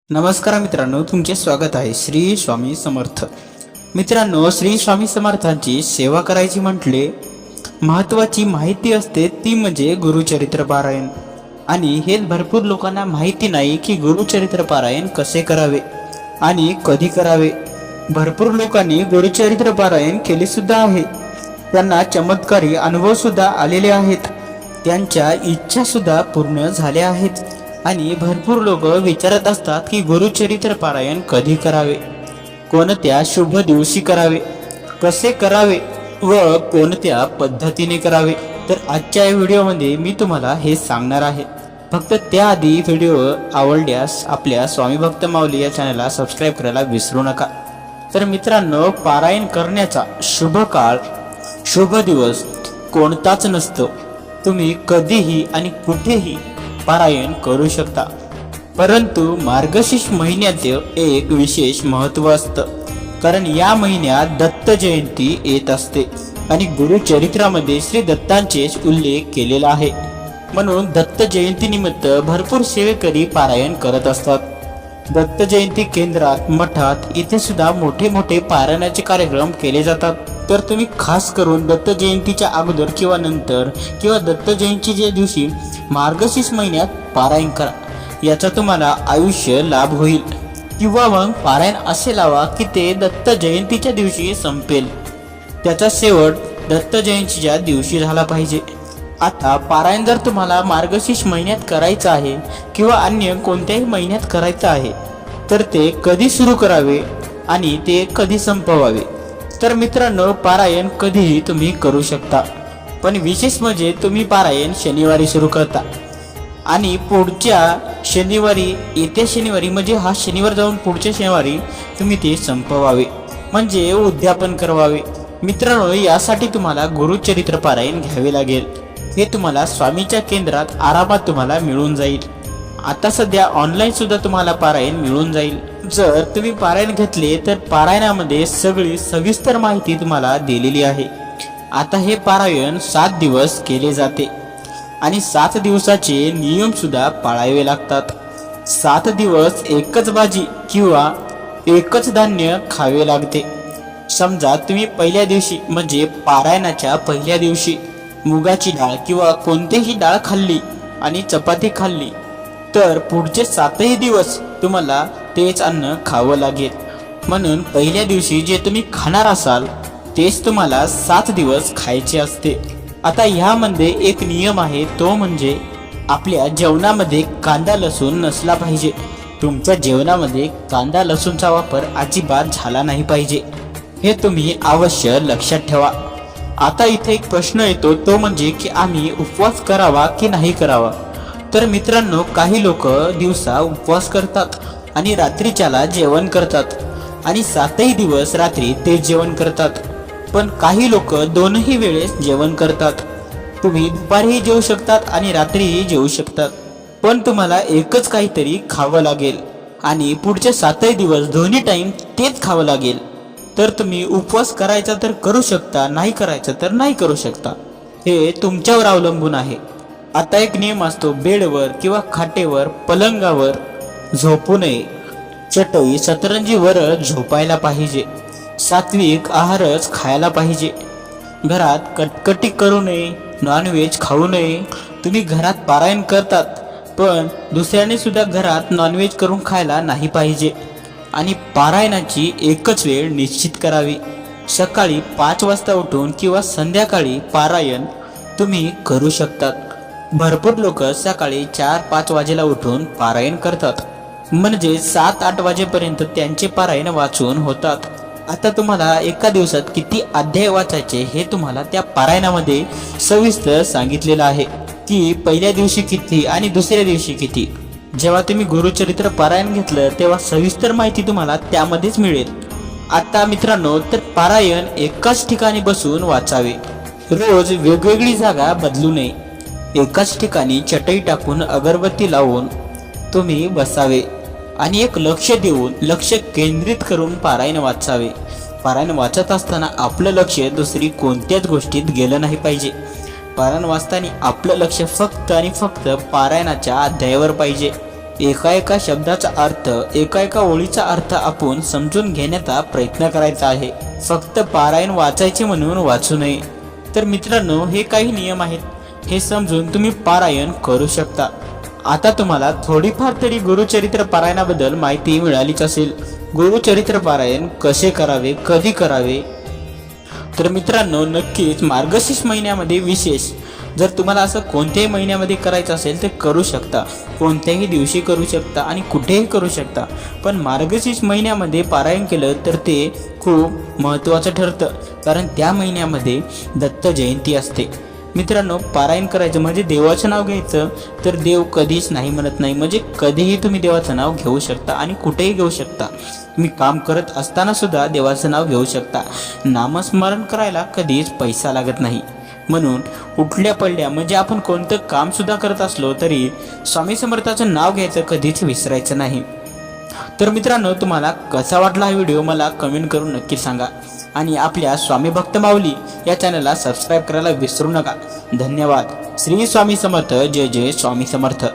नमस्कार मित्रांनो, तुमचे स्वागत आहे श्री स्वामी समर्थ. मित्रांनो, श्री स्वामी समर्थांची सेवा करायची म्हटले महत्त्वाची माहिती असते ती म्हणजे गुरुचरित्र पारायण. आणि हेच भरपूर लोकांना माहिती नाही की गुरुचरित्र पारायण कसे करावे आणि कधी करावे. भरपूर लोकांनी गुरुचरित्र पारायण केले सुद्धा आहे, त्यांना चमत्कारी अनुभव सुद्धा आलेले आहेत, त्यांच्या इच्छा सुद्धा पूर्ण झाल्या आहेत. आणि भरपूर लोक विचारत असतात की गुरुचरित्र पारायण कधी करावे, कोणत्या शुभ दिवशी करावे, कसे करावे व कोणत्या पद्धतीने करावे. तर आजच्या या व्हिडिओमध्ये मी तुम्हाला हे सांगणार आहे. फक्त त्याआधी व्हिडिओ आवडल्यास आपल्या स्वामी भक्त माऊली या चॅनलला सबस्क्राईब करायला विसरू नका. तर मित्रांनो, पारायण करण्याचा शुभ काळ, शुभ दिवस कोणताच नसतो. तुम्ही कधीही आणि कुठेही पारायण करू शकता, परंतु मार्गशीर्ष महिन्याचे एक विशेष महत्त्व असतं, कारण या महिन्यात दत्त जयंती येत असते आणि गुरुचरित्रामध्ये श्री दत्तांचेच उल्लेख केलेला आहे. म्हणून दत्त जयंती निमित्त भरपूर सेवेकरी पारायण करत असतात. दत्त जयंती केंद्रात, मठात इथे सुद्धा मोठे मोठे पारायणाचे कार्यक्रम केले जातात. तर तुम्ही खास करून दत्त जयंतीच्या अगोदर किंवा नंतर किंवा दत्त जयंतीच्या दिवशी मार्गशीर्ष महिन्यात पारायण करा, याचा तुम्हाला आयुष्य लाभ होईल. किंवा मग पारायण असे लावा की ते दत्त जयंतीच्या दिवशी संपेल, त्याचा शेवट दत्त जयंतीच्या दिवशी झाला पाहिजे. आता पारायण जर तुम्हाला मार्गशीर्ष महिन्यात करायचं आहे किंवा अन्य कोणत्याही महिन्यात करायचं आहे, तर ते कधी सुरू करावे आणि ते कधी संपवावे. तर मित्रांनो, पारायण कधीही तुम्ही करू शकता, पण विशेष म्हणजे तुम्ही पारायण शनिवारी सुरू करता आणि पुढच्या शनिवारी, येत्या शनिवारी म्हणजे हा शनिवार जाऊन पुढच्या शनिवारी तुम्ही ते संपवावे, म्हणजे उद्यापन करवावे. मित्रांनो, यासाठी तुम्हाला गुरुचरित्र पारायण घ्यावे लागेल. हे तुम्हाला स्वामीच्या केंद्रात आरामात तुम्हाला मिळून जाईल. आता सध्या ऑनलाईन सुद्धा तुम्हाला पारायण मिळून जाईल. जर तुम्ही पारायण घेतले तर पारायणामध्ये सगळी सविस्तर माहिती तुम्हाला दिलेली आहे. आता हे पारायण 7 दिवस केले जाते आणि 7 दिवसाचे नियम सुद्धा पाळावे लागतात. 7 दिवस एकच भाजी किंवा एकच धान्य खावे लागते. समजा तुम्ही पहिल्या दिवशी म्हणजे पारायणाच्या पहिल्या दिवशी मुगाची डाळ किंवा कोणतीही डाळ खाल्ली आणि चपाती खाल्ली, तर पुढचे 7ही दिवस तुम्हाला तेच अन्न खावं लागेल. म्हणून पहिल्या दिवशी जे तुम्ही खाणार असाल तेच तुम्हाला 7 दिवस खायचे असते. आता ह्यामध्ये एक नियम आहे, तो म्हणजे आपल्या जेवणामध्ये कांदा लसूण नसला पाहिजे. तुमच्या जेवणामध्ये कांदा लसूणचा वापर अजिबात झाला नाही पाहिजे, हे तुम्ही अवश्य लक्षात ठेवा. आता इथे एक प्रश्न येतो, तो म्हणजे की आम्ही उपवास करावा की नाही करावा. तर मित्रांनो, काही लोक दिवसा उपवास करतात आणि रात्रीच्याला जेवण करतात आणि 7ही दिवस रात्री ते जेवण करतात. पण काही लोक दोनही वेळेस जेवण करतात. तुम्ही दुपारीही जेवू शकतात आणि रात्रीही जेवू शकतात, पण तुम्हाला एकच काहीतरी खावं लागेल आणि पुढचे 7ही दिवस दोन्ही टाइम तेच खावं लागेल. तर तुम्ही उपवास करायचा तर करू शकता, नाही करायचा तर नाही करू शकता, हे तुमच्यावर अवलंबून आहे. आता एक नियम असतो, बेडवर किंवा खाटेवर, पलंगावर झोपू नये. चटई सतरंजीवर झोपायला पाहिजे. सात्विक आहारच खायला पाहिजे. घरात कटकटी करू नये, नॉनव्हेज खाऊ नये. तुम्ही घरात पारायण करतात, पण दुसऱ्याने सुद्धा घरात नॉनव्हेज करून खायला नाही पाहिजे. आणि पारायणाची एकच वेळ निश्चित करावी. सकाळी 5 वाजता उठून किंवा संध्याकाळी पारायण तुम्ही करू शकतात. भरपूर लोक सकाळी 4-5 वाजेला उठून पारायण करतात, म्हणजे 7-8 वाजेपर्यंत त्यांचे पारायण वाचून होतात. आता तुम्हाला एका दिवसात किती अध्याय वाचायचे हे तुम्हाला त्या पारायणामध्ये सविस्तर सांगितलेलं आहे, की पहिल्या दिवशी किती आणि दुसऱ्या दिवशी किती. जेव्हा तुम्ही गुरुचरित्र पारायण घेतलं तेव्हा सविस्तर माहिती तुम्हाला त्यामध्येच मिळेल. आता मित्रांनो, तर पारायण एकाच ठिकाणी बसून वाचावे. रोज वेगवेगळी जागा बदलू नये. एकाच ठिकाणी चटई टाकून अगरबत्ती लावून तुम्ही बसावे आणि एक लक्ष देऊन, लक्ष केंद्रित करून पारायण वाचावे. पारायण वाचत असताना आपलं लक्ष दुसरी कोणत्याच गोष्टीत गेलं नाही पाहिजे. पारायण वाचताना आपलं लक्ष फक्त आणि फक्त पारायणाच्या अध्यायावर पाहिजे. एका एका शब्दाचा अर्थ, एका एका ओळीचा अर्थ आपण समजून घेण्याचा प्रयत्न करायचा आहे. फक्त पारायण वाचायचे म्हणून वाचू नये. तर मित्रांनो, हे काही नियम आहेत, हे समजून तुम्ही पारायण करू शकता. आता तुम्हाला थोडीफार तरी गुरुचरित्र पारायणाबद्दल माहिती मिळालीच असेल. गुरुचरित्र पारायण कसे करावे, कधी करावे, तर मित्रांनो नक्कीच मार्गशीर्ष महिन्यामध्ये विशेष, जर तुम्हाला असं कोणत्याही महिन्यामध्ये करायचं असेल तर करू शकता, कोणत्याही दिवशी करू शकता आणि कुठेही करू शकता. पण मार्गशीर्ष महिन्यामध्ये पारायण केलं तर ते खूप महत्त्वाचं ठरतं, कारण त्या महिन्यामध्ये दत्त जयंती असते. मित्रांनो, पारायण करायचं म्हणजे देवाचं नाव घ्यायचं, तर देव कधीच नाही म्हणत नाही. म्हणजे कधीही तुम्ही देवाचं नाव घेऊ शकता आणि कुठेही घेऊ शकता. तुम्ही काम करत असताना सुद्धा देवाचं नाव घेऊ शकता. नामस्मरण करायला कधीच पैसा लागत नाही. म्हणून उठल्या पडल्या म्हणजे आपण कोणतं काम सुद्धा करत असलो तरी स्वामी समर्थाचं नाव घ्यायचं कधीच विसरायचं नाही. तर मित्रांनो, तुम्हाला कसा वाटला हा व्हिडिओ मला कमेंट करून नक्की सांगा. आणि आपल्या स्वामी भक्त माऊली या चॅनलला सबस्क्राईब करायला विसरू नका. धन्यवाद. श्री स्वामी समर्थ. जय जय स्वामी समर्थ.